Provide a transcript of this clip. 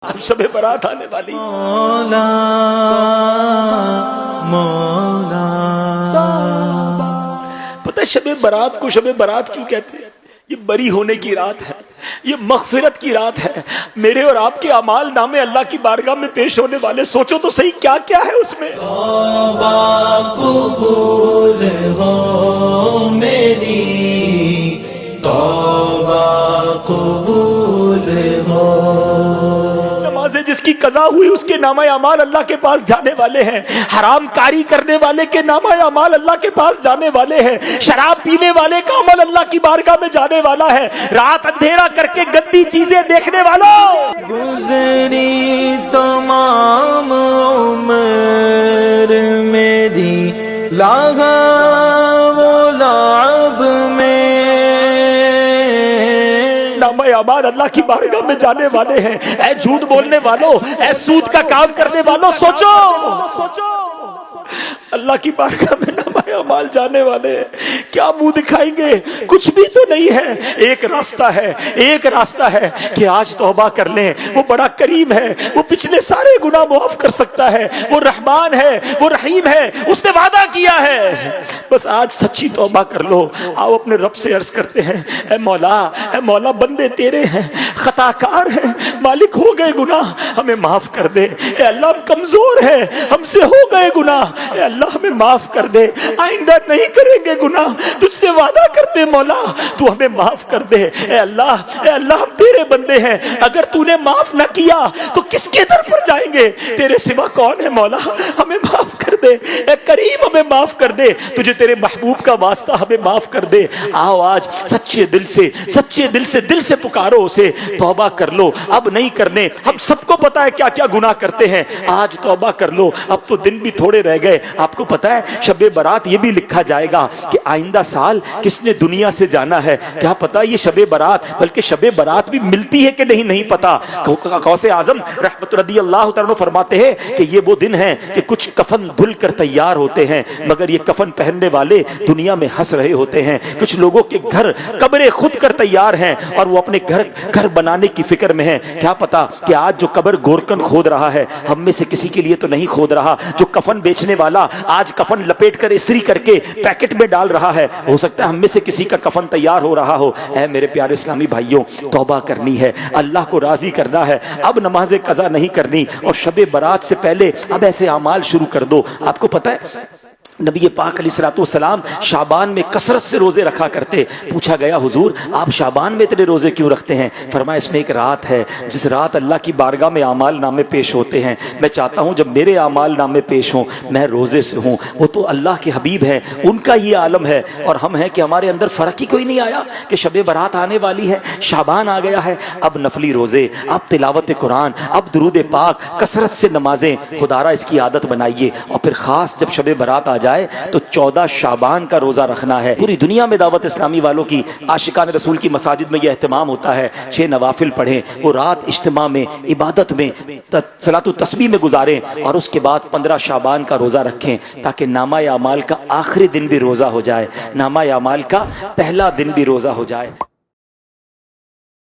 اب شب برات آنے والی۔ مولا مولا پتہ ہے شب برات کو شب برات کیوں کہتے ہیں؟ یہ بری ہونے کی رات ہے، یہ مغفرت کی رات ہے۔ میرے اور آپ کے اعمال نامے اللہ کی بارگاہ میں پیش ہونے والے، سوچو تو صحیح کیا کیا ہے اس میں۔ توبہ قبول ہو میری، توبہ قبول ہو۔ نمازیں جس کی قضا ہوئی اس کے نامہ اعمال اللہ کے پاس جانے والے ہیں، حرام کاری کرنے والے کے نامہ اعمال اللہ کے پاس جانے والے ہیں، شراب پینے والے کا عمل اللہ کی بارگاہ میں جانے والا ہے، رات اندھیرا کر کے گندی چیزیں دیکھنے والوں۔ گزری تمام عمر میری لغو و لعب میں، نامہ اعمال اللہ کی بارگاہ میں جانے والے ہیں۔ اے جھوٹ بولنے والوں، اے سود کا کام کرنے والوں، سوچو اللہ کی بارگاہ میں نامہ اعمال جانے والے ہیں، کیا منہ دکھائیں گے؟ کچھ بھی تو نہیں ہے۔ ایک راستہ ہے، ایک راستہ ہے کہ آج توبہ کر لیں، وہ بڑا کریم ہے، وہ پچھلے سارے گناہ معاف کر سکتا ہے، وہ رحمان ہے، وہ رحیم ہے، اس نے وعدہ کیا ہے۔ بس آج سچی توبہ کر لو۔ آؤ اپنے رب سے عرض کرتے ہیں، اے مولا بندے تیرے ہیں، خطا کار ہیں، مالک ہو گئے گناہ، ہمیں معاف کر دے۔ اے اللہ ہم کمزور ہیں، ہم سے ہو گئے گناہ، اے اللہ ہمیں معاف کر دے، آئندہ نہیں کریں گے گناہ، تجھ سے وعدہ کرتے مولا تو ہمیں معاف کر دے۔ اے اللہ ہم تیرے بندے ہیں، اگر تو نے معاف نہ کیا تو کس کے در پر جائیں گے؟ تیرے سوا کون ہے مولا؟ ہمیں معاف کر دے، اے کریم ہمیں معاف کر دے، تجھے تیرے محبوب کا واسطہ ہمیں معاف کر دے۔ آؤ آج سچے دل سے پکارو اسے، توبہ کر لو، اب نہیں کرنے۔ ہم سب کو پتا ہے کیا کیا گناہ کرتے ہیں، آج توبہ کر لو، اب تو دن بھی تھوڑے رہ گئے۔ آپ کو پتا ہے شب برات یہ بھی لکھا جائے گا کہ آئندہ سال کس نے دنیا سے جانا ہے، کیا پتا یہ شب برات، بلکہ شب برات بھی ملتی ہے کہ نہیں پتا۔ غوث اعظم رحمت رضی اللہ تعالیٰ فرماتے ہیں کہ یہ وہ دن ہے کہ کچھ کفن دھل کر تیار ہوتے ہیں، مگر یہ کفن پہننے والے دنیا میں ہنس رہے ہوتے ہیں۔ کچھ لوگوں کے گھر قبریں خود کر تیار ہیں اور وہ اپنے گھر بنانے کی فکر میں ہیں، کیا پتا کہ آج جو قبر گورکن کھود رہا ہے ہم میں سے کسی کے لیے تو نہیں کھود رہا، جو کفن بیچنے والا آج کفن لپیٹ کر استری کر کے پیکٹ میں ڈال رہا ہے، ہو سکتا ہے ہم میں سے کسی کا کفن تیار ہو رہا ہو۔ اے میرے پیارے اسلامی بھائیوں، توبہ کرنی ہے، اللہ کو راضی کرنا ہے، اب نماز قضا نہیں کرنی، اور شب برات سے پہلے اب ایسے اعمال شروع کر دو۔ آپ کو پتا ہے نبی پاک علیہ الصلوۃ والسلام شعبان میں کثرت سے روزے رکھا کرتے۔ پوچھا گیا حضور آپ شعبان میں اتنے روزے کیوں رکھتے ہیں؟ فرمایا اس میں ایک رات ہے جس رات اللہ کی بارگاہ میں اعمال نامے پیش ہوتے ہیں، میں چاہتا ہوں جب میرے اعمال نامے پیش ہوں میں روزے سے ہوں۔ وہ تو اللہ کے حبیب ہیں، ان کا یہ عالم ہے، اور ہم ہیں کہ ہمارے اندر فرق ہی کوئی نہیں آیا کہ شب برات آنے والی ہے، شعبان آ گیا ہے، اب نفلی روزے، اب تلاوت قرآن، اب درود پاک، کثرت سے نمازیں، خدا را اس کی عادت بنائیے۔ اور پھر خاص جب شب برات آ جائے تو 14 شعبان کا روزہ رکھنا ہے۔ پوری دنیا میں دعوت اسلامی والوں کی، عاشقان رسول کی مساجد میں یہ اہتمام ہوتا ہے، 6 نوافل پڑھیں، وہ رات اجتماع میں، عبادت میں، صلاۃ و تسبیح میں گزاریں، اور اس کے بعد 15 شعبان کا روزہ رکھیں تاکہ نامہ اعمال کا آخری دن بھی روزہ ہو جائے، نامہ اعمال کا پہلا دن بھی روزہ ہو جائے۔